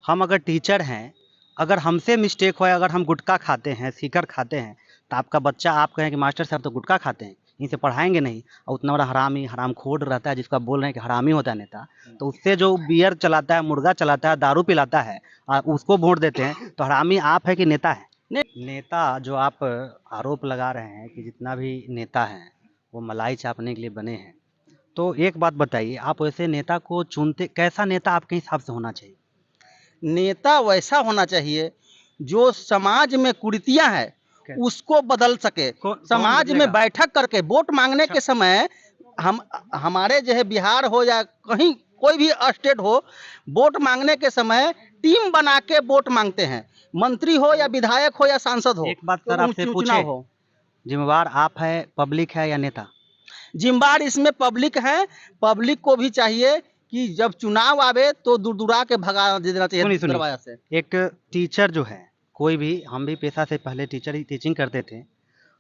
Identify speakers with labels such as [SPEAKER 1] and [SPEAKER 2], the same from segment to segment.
[SPEAKER 1] हम अगर टीचर हैं, अगर हमसे मिस्टेक हो, अगर हम गुटखा खाते हैं, सीकर खाते हैं, तो आपका बच्चा आप कहें कि मास्टर साहब तो गुटखा खाते हैं, इनसे पढ़ाएँगे नहीं, और उतना बड़ा हरामी, हरामखोर रहता है जिसको आप बोल रहे हैं कि हरामी होता है नेता, तो उससे जो बियर चलाता है, मुर्गा चलाता है, दारू पिलाता है, उसको वोट देते हैं, तो हरामी आप है कि नेता है? नेता जो आप आरोप लगा रहे हैं कि जितना भी नेता हैं, वो मलाई चापने के लिए बने हैं, तो एक बात बताइए, आप वैसे नेता को चुनते कैसा नेता आपके हिसाब से होना चाहिए?
[SPEAKER 2] नेता वैसा होना चाहिए जो समाज में कुरीतियां है उसको बदल सके।
[SPEAKER 1] कौन
[SPEAKER 2] समाज में
[SPEAKER 1] बदलेगा?
[SPEAKER 2] बैठक करके वोट मांगने के समय हम हमारे जो है बिहार हो या कहीं कोई भी स्टेट हो, वोट मांगने के समय टीम बना के वोट मांगते हैं। मंत्री हो या विधायक हो या सांसद हो,
[SPEAKER 1] एक बात
[SPEAKER 2] तो
[SPEAKER 1] सर आपसे पूछे,
[SPEAKER 2] चुनाव हो।
[SPEAKER 1] जिम्मेवार आप है, पब्लिक है या नेता?
[SPEAKER 2] जिम्मेदार इसमें पब्लिक है। पब्लिक को भी चाहिए कि जब चुनाव आवे तो दूर दूरा के भगा देना चाहिए
[SPEAKER 1] सुनिए सुनिए,
[SPEAKER 2] दरवाजा से।
[SPEAKER 1] एक टीचर जो है, कोई भी, हम भी पेशा से पहले टीचर ही टीचिंग करते थे,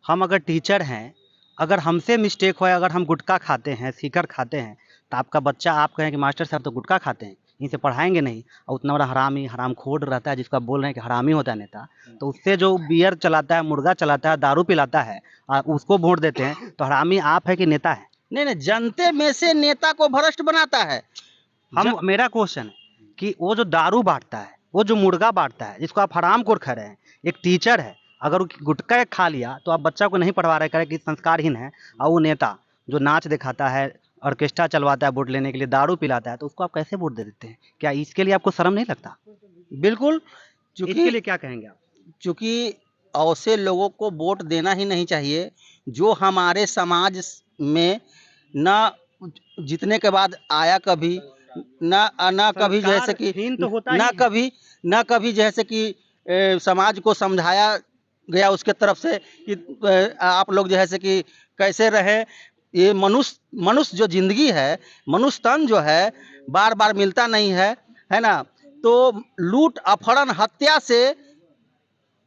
[SPEAKER 1] हम अगर टीचर हैं, अगर हमसे मिस्टेक हो, अगर हम गुटखा खाते हैं, सीकर खाते हैं, तो आपका बच्चा आप कहें कि मास्टर साहब तो गुटखा खाते हैं, इनसे पढ़ाएँगे नहीं, और उतना बड़ा हरामी, हरामखोर रहता है जिसको आप बोल रहे हैं कि हरामी होता है नेता, तो उससे जो बियर चलाता है, मुर्गा चलाता है, दारू पिलाता है, उसको वोट देते हैं, तो हरामी आप है कि नेता है?
[SPEAKER 2] नहीं नहीं, जनते में से नेता को भ्रष्ट बनाता है।
[SPEAKER 1] मेरा क्वेश्चन है कि वो जो दारू बाँटता है, वो जो मुर्गा बाँटता है, जिसको आप हरामखोर कह रहे हैं, एक टीचर है, अगर वो गुटखा खा लिया, तो आप बच्चा को नहीं पढ़वा रहे, कह रहे कि संस्कारहीन है, और वो नेता जो नाच दिखाता है, ऑर्केस्ट्रा चलवाता है वोट लेने के लिए, दारू पिलाता है, तो उसको आप कैसे वोट दे देते हैं? क्या इसके लिए आपको शर्म नहीं लगता?
[SPEAKER 2] बिल्कुल।
[SPEAKER 1] इसके
[SPEAKER 2] चूंकि
[SPEAKER 1] लिए क्या कहेंगे आप?
[SPEAKER 2] चूंकि ऐसे लोगों को वोट देना ही नहीं चाहिए जो हमारे समाज में न जीतने के बाद आया कभी, न न कभी जैसे कि
[SPEAKER 1] संस्कारहीन तो होता ही
[SPEAKER 2] न
[SPEAKER 1] है।
[SPEAKER 2] कभी न कभी जैसे कि समाज को समझाया गया उसके तरफ से कि आप लोग जैसे कि कैसे रहे। ये मनुष्य मनुष्य जो जिंदगी है, मनुष्य तन जो है बार बार मिलता नहीं है ना। तो लूट अपहरण हत्या से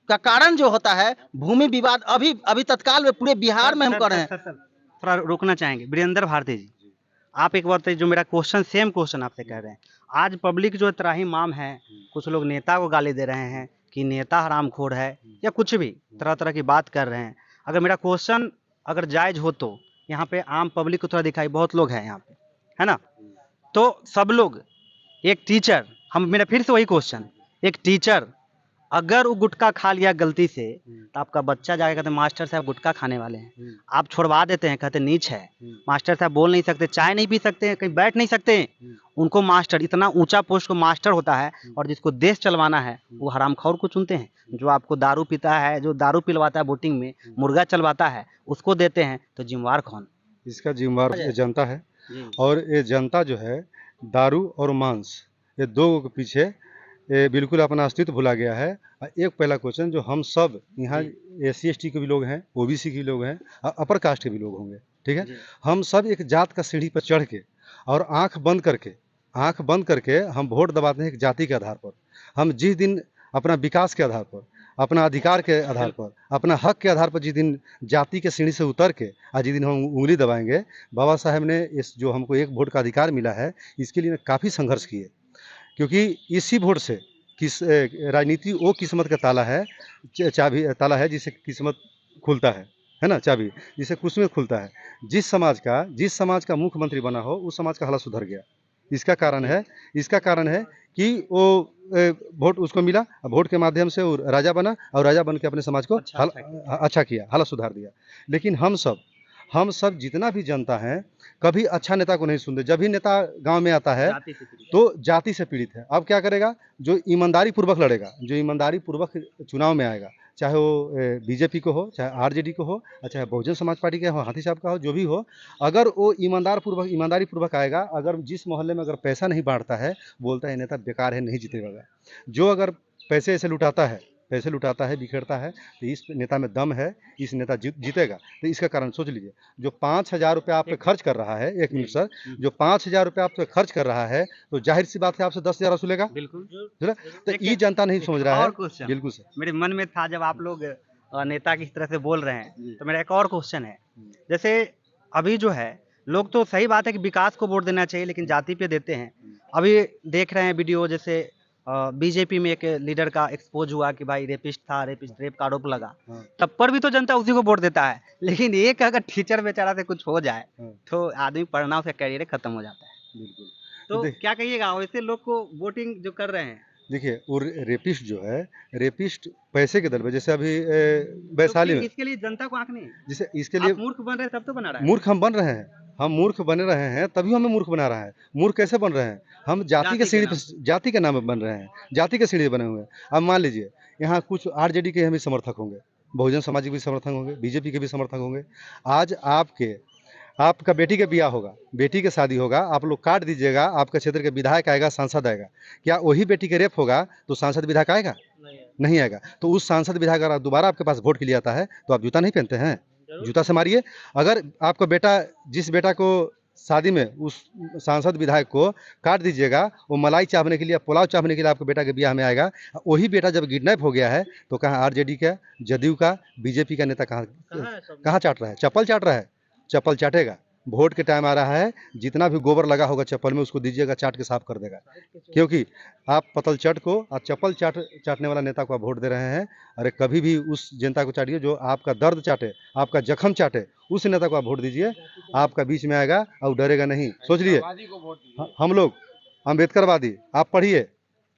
[SPEAKER 2] का कारण जो होता है भूमि विवाद, अभी अभी तत्काल में पूरे बिहार में हम कर रहे हैं।
[SPEAKER 1] सर, थोड़ा रोकना चाहेंगे। वीरेंद्र भारती जी, आप एक बार बताइए, जो मेरा क्वेश्चन सेम क्वेश्चन आपसे कह रहे हैं, आज पब्लिक जो त्राहिमाम है, कुछ लोग नेता को गाली दे रहे हैं कि नेता हरामखोर है, या कुछ भी तरह तरह की बात कर रहे हैं। अगर मेरा क्वेश्चन अगर जायज हो तो यहाँ पे आम पब्लिक को थोड़ा दिखाई, बहुत लोग हैं यहाँ पे, है ना? तो सब लोग, एक टीचर, हम मेरा फिर से वही क्वेश्चन, एक टीचर अगर वो गुटखा खा लिया गलती से, तो आपका बच्चा जाके कहते मास्टर साहब गुटखा खाने वाले हैं, आप छुड़वा देते हैं, कहते नीच है, मास्टर साहब बोल नहीं सकते, चाय नहीं पी सकते, कहीं बैठ नहीं सकते, उनको मास्टर, इतना ऊंचा पोस्ट को मास्टर होता है, और जिसको देश चलवाना है वो हरामखोर को चुनते हैं। जो आपको दारू पीता है, जो दारू पिलवाता है वोटिंग में, मुर्गा चलवाता है, उसको देते हैं, तो जिम्मेवार कौन?
[SPEAKER 3] इसका जिम्मेवार ये जनता है। और ये जनता जो है दारू और मांस, ये दो के पीछे ये बिल्कुल अपना अस्तित्व भुला गया है। एक पहला क्वेश्चन, जो हम सब यहाँ SC ST के भी लोग हैं, OBC के लोग हैं, अपर कास्ट के भी लोग होंगे, ठीक है। हम सब एक जात का सीढ़ी पर चढ़ के और आंख बंद करके हम वोट दबाते हैं एक जाति के आधार पर। हम जिस दिन अपना विकास के आधार पर, अपना अधिकार के आधार पर, अपना हक के आधार पर जिस दिन जाति के सीढ़ी से उतर के आज जिस दिन हम उंगली दबाएंगे, बाबा साहब ने इस जो हमको एक वोट का अधिकार मिला है, इसके लिए काफ़ी संघर्ष किए। क्योंकि इसी वोट से राजनीति वो किस्मत का ताला है, चाबी ताला है जिससे किस्मत खुलता है ना, चाबी जिससे किस्मत खुलता है। जिस समाज का मुख्यमंत्री बना हो, उस समाज का हालत सुधर गया। इसका कारण है कि वो वोट उसको मिला, वोट के माध्यम से वो राजा बना, और राजा बन के अपने समाज को अच्छा किया, हालत सुधार दिया। लेकिन हम सब जितना भी जनता है, कभी अच्छा नेता को नहीं सुनते। जब भी नेता गांव में आता है तो जाति से पीड़ित है। अब क्या करेगा? जो ईमानदारी पूर्वक लड़ेगा, जो ईमानदारी पूर्वक चुनाव में आएगा, चाहे वो BJP को हो, चाहे RJD को हो, चाहे बहुजन समाज पार्टी का हो, हाथी साहब का हो, जो भी हो, अगर वो ईमानदारी पूर्वक आएगा, अगर जिस मोहल्ले में अगर पैसा नहीं बांटता है, बोलता है नेता बेकार है, नहीं जीतेगा। जो अगर पैसे ऐसे लुटाता है, बिखेरता है, तो इस नेता में दम है, इस नेता जीतेगा। तो इसका कारण सोच लीजिए, जो 5,000 रुपये आप पे खर्च कर रहा है, एक मिनट सर, जो 5,000 रुपये आप पे खर्च कर रहा है, तो जाहिर सी बात है आपसे 10,000 वसूलेगा।
[SPEAKER 1] बिल्कुल।
[SPEAKER 3] तो ये जनता नहीं समझ रहा है। बिल्कुल सर,
[SPEAKER 1] मेरे मन में था जब आप लोग नेता की तरह से बोल रहे हैं, तो मेरा एक और क्वेश्चन है। जैसे अभी जो है, लोग तो सही बात है कि विकास को वोट देना चाहिए, लेकिन जाति पे देते हैं। अभी देख रहे हैं वीडियो, जैसे बीजेपी में एक लीडर का एक्सपोज हुआ कि भाई रेपिस्ट था, रेप का आरोप लगा,
[SPEAKER 3] हाँ।
[SPEAKER 1] तब पर भी तो जनता उसी को वोट देता है। लेकिन एक अगर टीचर बेचारा से कुछ हो जाए
[SPEAKER 3] हाँ।
[SPEAKER 1] तो आदमी पढ़ना, उसका करियर खत्म हो जाता है।
[SPEAKER 3] बिल्कुल।
[SPEAKER 1] तो
[SPEAKER 3] देख
[SPEAKER 1] क्या कहिएगा वैसे लोग को वोटिंग जो कर रहे हैं?
[SPEAKER 3] देखिए, वो रेपिस्ट जो है, रेपिस्ट पैसे के दल पे, जैसे अभी
[SPEAKER 1] तो
[SPEAKER 3] वैशाली
[SPEAKER 1] फिर
[SPEAKER 3] में,
[SPEAKER 1] इसके लिए जनता को आंकनी है।
[SPEAKER 3] जैसे इसके लिए
[SPEAKER 1] आप मूर्ख बन रहे हैं तब तो बना रहा है।
[SPEAKER 3] मूर्ख हम बन रहे हैं, हम मूर्ख बन रहे हैं तभी हमें मूर्ख बना रहा है। मूर्ख कैसे बन रहे हैं? हम जाति के सीढ़ी पे, जाति के नाम पे बन रहे हैं, जाति के सीढ़ी पे बने हुए हैं। अब मान लीजिए यहाँ कुछ आरजेडी के हम भी समर्थक होंगे, बहुजन समाज के भी समर्थक होंगे, बीजेपी के भी समर्थक होंगे। आज आपका बेटी का ब्याह होगा, बेटी की शादी होगा, आप लोग काट दीजिएगा, आपके क्षेत्र के विधायक आएगा, सांसद आएगा। क्या वही बेटी के रेप होगा तो सांसद विधायक आएगा? नहीं आएगा। तो उस सांसद विधायक अगर दोबारा आपके पास वोट के लिए आता है तो आप जूता नहीं पहनते हैं? जूता से मारिए। अगर आपका बेटा, जिस बेटा को शादी में उस सांसद विधायक को काट दीजिएगा, वो मलाई चावने के लिए, पुलाव चावने के लिए आपके बेटा के ब्याह में आएगा। वही बेटा जब किडनैप हो गया है तो कहाँ आरजेडी का, जदयू का, बीजेपी का नेता कहाँ चाट रहा है? चप्पल चाट रहा है, चप्पल चाटेगा। वोट के टाइम आ रहा है, जितना भी गोबर लगा होगा चप्पल में उसको दीजिएगा, चाट के साफ कर देगा। क्योंकि आप पतल चट को और चप्पल चाटने वाला नेता को आप वोट दे रहे हैं। अरे कभी भी उस जनता को चाटिए जो आपका दर्द चाटे, आपका जख्म चाटे, उस नेता को आप वोट दीजिए। आपका बीच में आएगा और डरेगा नहीं। सोच लिए हम लोग अम्बेडकरवादी, आप पढ़िए,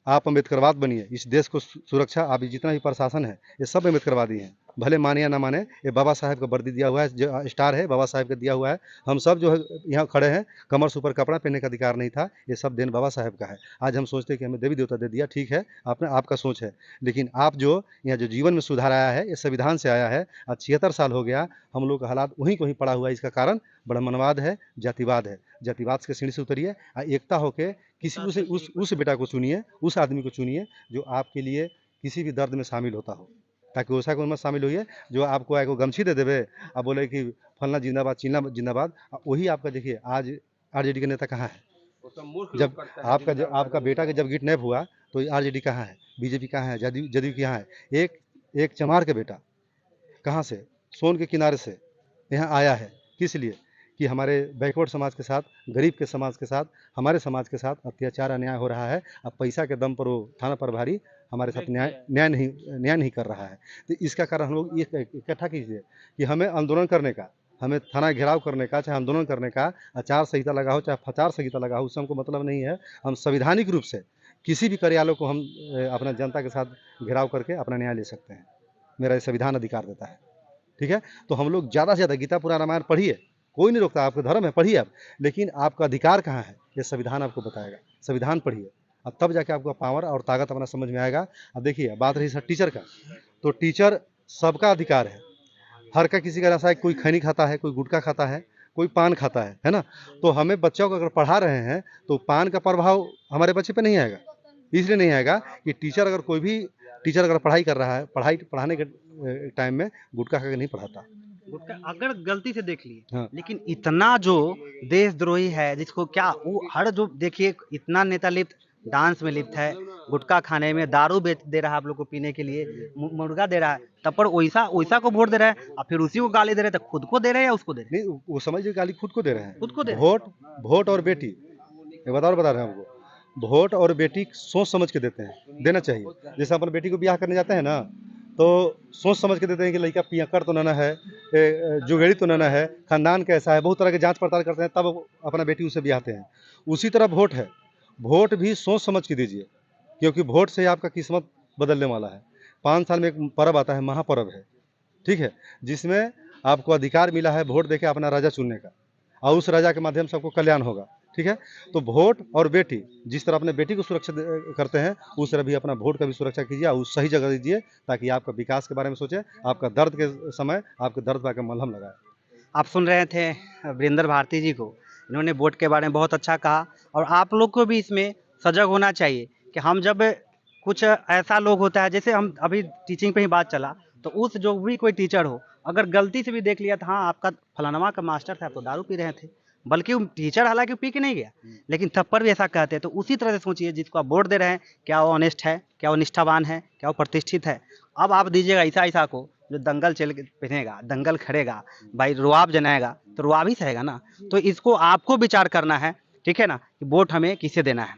[SPEAKER 3] आप अम्बेडकरवाद बनिए। इस देश को सुरक्षा, आप जितना भी प्रशासन है ये सब अम्बेडकरवादी हैं। भले माने या ना माने, ये बाबा साहेब का वर्दी दिया हुआ है, जो स्टार है बाबा साहेब का दिया हुआ है। हम सब जो है यहाँ खड़े हैं, कमर से ऊपर कपड़ा पहनने का अधिकार नहीं था, ये सब देन बाबा साहेब का है। आज हम सोचते हैं कि हमें देवी देवता दे दिया, ठीक है, आपका सोच है। लेकिन आप जो यहाँ जो जीवन में सुधार आया है, ये संविधान से आया है। आज 76 साल हो गया, हम लोग का हालात वहीं को वहीं पड़ा हुआ है। इसका कारण ब्राह्मणवाद है, जातिवाद है। जातिवाद के सीढ़ी से उतरिए, एकता होके किसी उस बेटा को चुनिए, उस आदमी को चुनिए जो आपके लिए किसी भी दर्द में शामिल होता हो। ताकि वैसा कोई मत शामिल होइए जो आपको आगे गमछी दे देवे और बोले कि फलना जिंदाबाद, चिल्ला जिंदाबाद। वही आपका देखिए आज आरजेडी के नेता कहाँ है? जब आपका बेटा के जब किडनैप हुआ तो आरजेडी कहाँ है? बीजेपी कहाँ है? जदयू कहाँ है? एक चमार का बेटा कहाँ से, सोन के किनारे से यहाँ आया है, किस लिए? कि हमारे बैकवर्ड समाज के साथ, गरीब के समाज के साथ, हमारे समाज के साथ अत्याचार अन्याय हो रहा है। अब पैसा के दम पर वो थाना प्रभारी हमारे साथ न्याय नहीं कर रहा है। तो इसका कारण हम लोग ये इकट्ठा कीजिए कि हमें आंदोलन करने का, हमें थाना घेराव करने का, चाहे आंदोलन करने का, आचार संहिता लगा हो चाहे फचार संहिता लगा हो, उससे हमको मतलब नहीं है। हम संवैधानिक रूप से किसी भी कार्यालय को हम अपना जनता के साथ घेराव करके अपना न्याय ले सकते हैं। मेरा ये संविधान अधिकार देता है, ठीक है। तो हम लोग ज़्यादा से ज़्यादा गीता पुराण रामायण पढ़िए, कोई नहीं रोकता, आपका धर्म है, पढ़िए आप। लेकिन आपका अधिकार कहाँ है ये संविधान आपको बताएगा। संविधान पढ़िए, अब तब जाके आपको पावर और ताकत अपना समझ में आएगा। अब देखिए बात रही सर टीचर का, तो टीचर सबका अधिकार है। हर का किसी का ऐसा है, कोई खैनी खाता है, कोई गुटखा खाता है, कोई पान खाता है ना। तो हमें बच्चों को अगर पढ़ा रहे हैं तो पान का प्रभाव हमारे बच्चे पे नहीं आएगा। इसलिए नहीं आएगा कि टीचर अगर कोई भी टीचर अगर पढ़ाई कर रहा है, पढ़ाने के टाइम में गुटखा खा के नहीं पढ़ाता।
[SPEAKER 1] अगर गलती से देख लिए,
[SPEAKER 3] हाँ।
[SPEAKER 1] लेकिन इतना जो देशद्रोही है, जिसको क्या वो हर जो देखिए इतना नेता लिप्त डांस में लिप्त है, गुटखा खाने में, दारू बेच दे रहा है आप लोग को पीने के लिए, मुर्गा दे रहा है, तब पर वैसा को वोट दे रहा है और फिर उसी को गाली दे रहे हैं। तो खुद को दे रहे हैं या उसको दे रहे हैं?
[SPEAKER 3] नहीं, वो समझिए गाली खुद को दे रहे हैं।
[SPEAKER 1] खुद को दे रहे हैं।
[SPEAKER 3] वोट और बेटी, ये बता रहे हैं हमको, वोट और बेटी सोच समझ के देते हैं, देना चाहिए। जैसे अपन बेटी को ब्याह करने जाते हैं ना, तो सोच समझ के देते हैं कि लड़का पियक्कड़ तो ना है, जुगेड़ी तो ना है, खानदान कैसा है, बहुत तरह के जांच पड़ताल करते हैं, तब अपना बेटी उसे ब्याहते हैं। उसी तरह वोट है, वोट भी सोच समझ के दीजिए, क्योंकि वोट से आपका किस्मत बदलने वाला है। 5 साल में एक पर्व आता है, महापर्व है, ठीक है, जिसमें आपको अधिकार मिला है वोट देके अपना राजा चुनने का, और उस राजा के माध्यम से आपको कल्याण होगा, ठीक है। तो वोट और बेटी, जिस तरह अपने बेटी को सुरक्षा करते हैं, उस तरह भी अपना वोट का भी सुरक्षा कीजिए और उस सही जगह दीजिए, ताकि आपका विकास के बारे में सोचे, आपका दर्द के समय आपके दर्द पर मलहम लगाए।
[SPEAKER 1] आप सुन रहे थे वीरेंद्र भारती जी को, इन्होंने वोट के बारे में बहुत अच्छा कहा। और आप लोग को भी इसमें सजग होना चाहिए कि हम जब कुछ ऐसा लोग होता है, जैसे हम अभी टीचिंग पे ही बात चला, तो उस जो भी कोई टीचर हो, अगर गलती से भी देख लिया था, हाँ आपका फलानमा का मास्टर था, आप तो दारू पी रहे थे, बल्कि वो टीचर हालांकि पी के नहीं गया, लेकिन तब पर भी ऐसा कहते हैं। तो उसी तरह से सोचिए, जिसको आप वोट दे रहे हैं, क्या वो ऑनेस्ट है, क्या वो निष्ठावान है, क्या वो प्रतिष्ठित है। अब आप दीजिएगा ऐसा को जो दंगल चल के पहनेगा, दंगल खड़ेगा, भाई रुआब जनाएगा, तो रुआब ही सहेगा ना। तो इसको आपको विचार करना है, ठीक है ना, कि वोट हमें किसे देना है।